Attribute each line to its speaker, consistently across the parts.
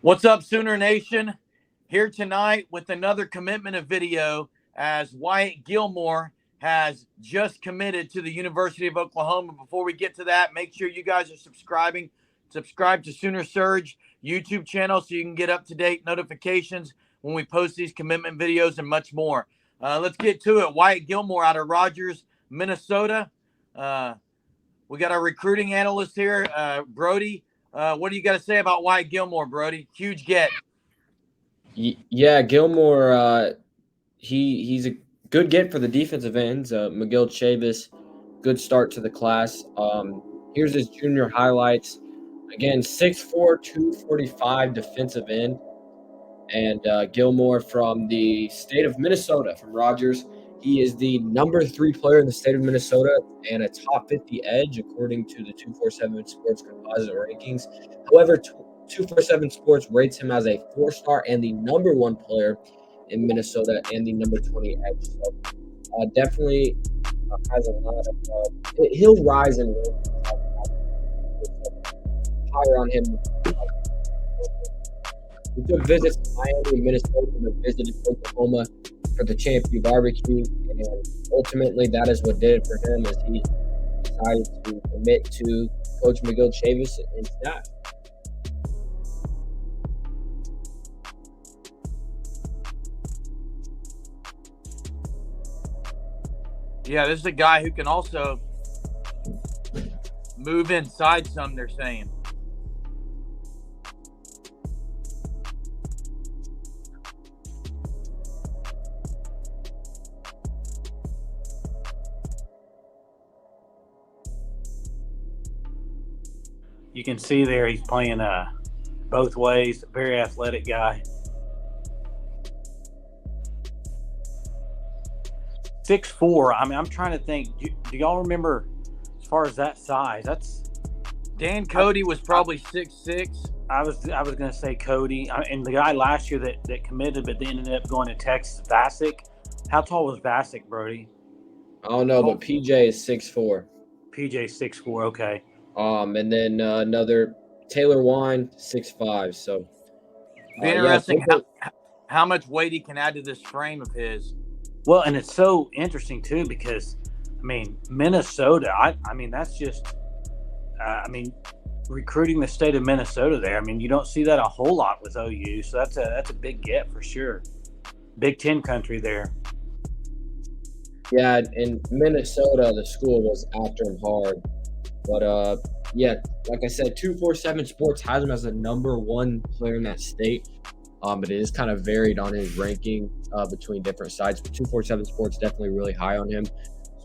Speaker 1: What's up, Sooner Nation? Here tonight with another commitment of video as Wyatt Gilmore has just committed to the University of Oklahoma. Before we get to that, make sure you guys are subscribing. Subscribe to Sooner Surge YouTube channel so you can get up-to-date notifications when we post these commitment videos and much more. Let's get to it. Wyatt Gilmore out of Rogers, Minnesota. We got our recruiting analyst here, Brody. What do you got to say about Wyatt Gilmore, Brody? Huge get.
Speaker 2: Yeah, Gilmore. He's a good get for the defensive ends. McGill Chavis, good start to the class. Here's his junior highlights. Again, 6'4", 245 defensive end, and Gilmore from the state of Minnesota, from Rogers. He is the number 3 player in the state of Minnesota and a top 50 edge according to the 247 Sports Composite rankings. However, 247 Sports rates him as a 4-star and the number 1 player in Minnesota and the number 20 edge. So definitely has a lot of. He'll rise in rankings. Higher on him. We took visits to Miami, Minnesota, and visited Oklahoma for the champion barbecue, and ultimately that is what did it for him, as he decided to commit to Coach McGill Chavis and staff.
Speaker 1: Yeah, this is a guy who can also move inside some, they're saying.
Speaker 3: You can see there he's playing both ways. Very athletic guy. 6'4". I mean, I'm trying to think. Do y'all remember as far as that size? That's
Speaker 1: Dan Cody was probably 6'6".
Speaker 3: I was going to say Cody, and the guy last year that committed but then ended up going to Texas, Vasic. How tall was Vasic, Brody?
Speaker 2: I don't know, but PJ is 6'4".
Speaker 3: PJ 6'4". Okay.
Speaker 1: And
Speaker 2: then another Taylor Wine 6'5". So
Speaker 1: be interesting how much weight he can add to this frame of his.
Speaker 3: Well, and it's so interesting too because, I mean, Minnesota. I mean, that's just. Recruiting the state of Minnesota there. I mean, you don't see that a whole lot with OU, so that's a big get for sure. Big Ten country there.
Speaker 2: Yeah, in Minnesota, the school was after him hard. But, yeah, like I said, 247 Sports has him as the number 1 player in that state. But it is kind of varied on his ranking between different sites. But 247 Sports definitely really high on him.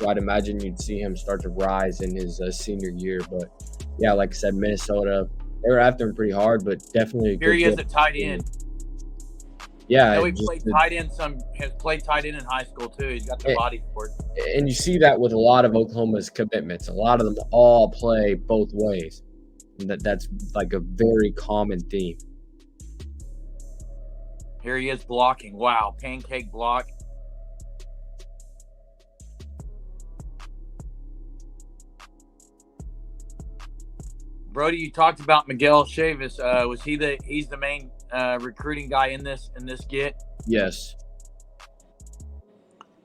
Speaker 2: So I'd imagine you'd see him start to rise in his senior year. But, yeah, like I said, Minnesota, they were after him pretty hard, but definitely.
Speaker 1: Here he is at tight end.
Speaker 2: Yeah,
Speaker 1: I know he played tight end. Has played tight end in high school too. He's got the body for it.
Speaker 2: And you see that with a lot of Oklahoma's commitments. A lot of them all play both ways. And that's like a very common theme.
Speaker 1: Here he is blocking. Wow, pancake block. Brody, you talked about Miguel Chavis. Was he's the main recruiting guy in this get?
Speaker 2: Yes.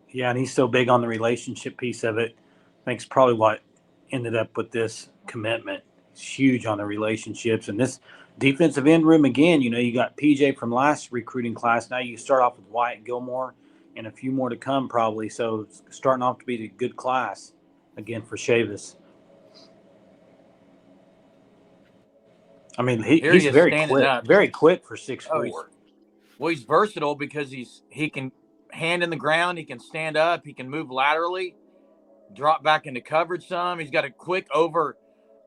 Speaker 3: Yeah, and he's so big on the relationship piece of it. I think it's probably what ended up with this commitment. It's huge on the relationships. And this defensive end room, again, you got PJ from last recruiting class. Now you start off with Wyatt Gilmore and a few more to come probably. So it's starting off to be a good class, again, for Chavis. I mean, he's very quick for 6'4".
Speaker 1: Oh, well, he's versatile because he can hand in the ground, he can stand up, he can move laterally, drop back into coverage some. He's got a quick over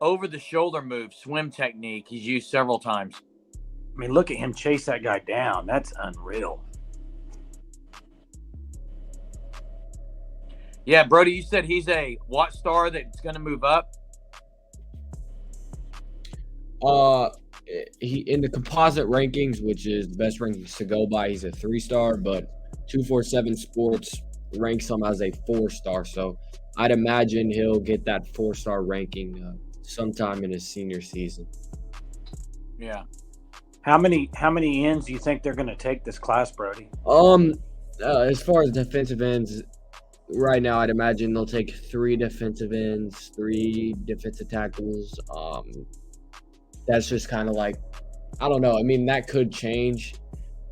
Speaker 1: the shoulder move, swim technique he's used several times.
Speaker 3: I mean, look at him chase that guy down. That's unreal.
Speaker 1: Yeah, Brody, you said he's a what star that's going to move up?
Speaker 2: He in the composite rankings, which is the best rankings to go by, he's a 3-star, but 247 Sports ranks him as a 4-star. So I'd imagine he'll get that 4-star ranking sometime in his senior season.
Speaker 1: Yeah.
Speaker 3: How many ends do you think they're going to take this class, Brody?
Speaker 2: As far as defensive ends, right now, I'd imagine they'll take 3 defensive ends, 3 defensive tackles. That's just kind of like, I don't know. I mean, that could change.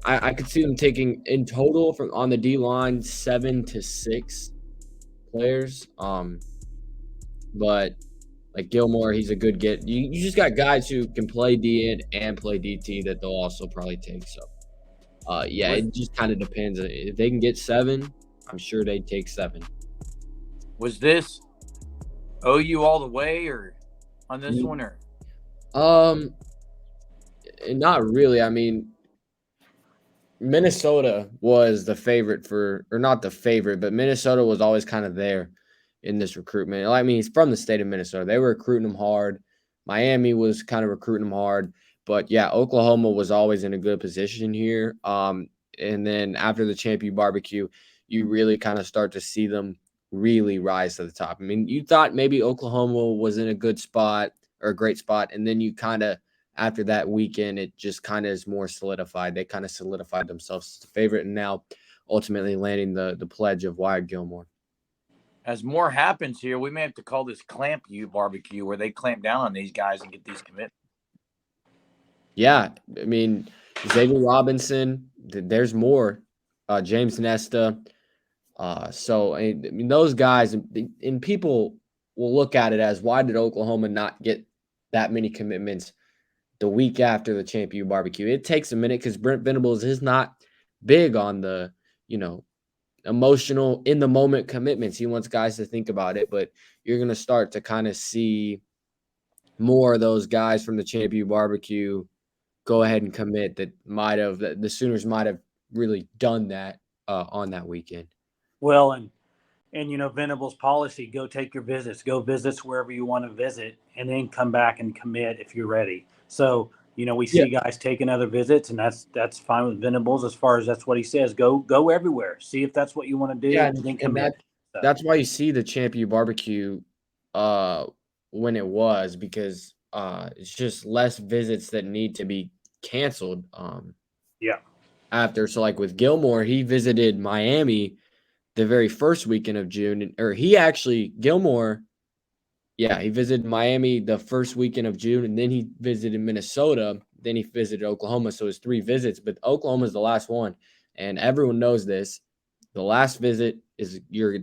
Speaker 2: I could see them taking in total from on the D line 7 to 6 players. But like Gilmore, he's a good get. You just got guys who can play D end and play DT that they'll also probably take. So, yeah, it just kind of depends. If they can get 7, I'm sure they'd take 7.
Speaker 1: Was this OU all the way, or on this one, or?
Speaker 2: Not really. I mean, Minnesota was the favorite for, or not the favorite, but Minnesota was always kind of there in this recruitment. I mean, he's from the state of Minnesota. They were recruiting him hard. Miami was kind of recruiting him hard. But yeah, Oklahoma was always in a good position here. And then after the Champion Barbecue, you really kind of start to see them really rise to the top. I mean, you thought maybe Oklahoma was in a good spot or a great spot, and then you kind of, after that weekend, it just kind of is more solidified. They kind of solidified themselves as the favorite, and now ultimately landing the pledge of Wyatt Gilmore.
Speaker 1: As more happens here, we may have to call this Clamp You Barbecue, where they clamp down on these guys and get these commitments.
Speaker 2: Yeah, I mean, Xavier Robinson, there's more. James Nesta. So, I mean, those guys, and people will look at it as, why did Oklahoma not get that many commitments the week after the Champion Barbecue? It takes a minute because Brent Venables is not big on the, emotional, in the moment commitments. He wants guys to think about it, but you're going to start to kind of see more of those guys from the Champion Barbecue go ahead and commit that the Sooners might have really done that on that weekend.
Speaker 3: Well, and Venables' policy: go take your visits, go visits wherever you want to visit, and then come back and commit if you're ready. So we see guys taking other visits, and that's fine with Venables as far as that's what he says. Go everywhere, see if that's what you want to do, and then commit.
Speaker 2: That's why you see the Champion Barbecue when it was, because it's just less visits that need to be canceled. After, so like with Gilmore, he visited Miami the very first weekend of June, he visited Miami the first weekend of June, and then he visited Minnesota, then he visited Oklahoma. So it's 3 visits, but Oklahoma is the last one, and everyone knows this. The last visit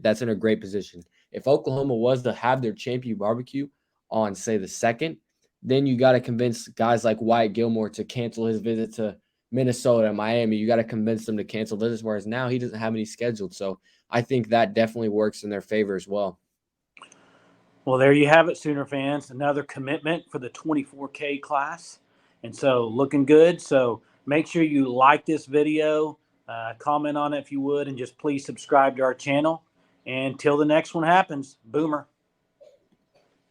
Speaker 2: that's in a great position. If Oklahoma was to have their Champion Barbecue on, say, the 2nd, then you got to convince guys like Wyatt Gilmore to cancel his visit to Minnesota and Miami. You got to convince them to cancel visits, whereas now he doesn't have any scheduled. So I think that definitely works in their favor as well.
Speaker 3: Well, there you have it, Sooner fans. Another commitment for the 24K class. And so looking good. So make sure you like this video, comment on it if you would, and just please subscribe to our channel. And till the next one happens, Boomer.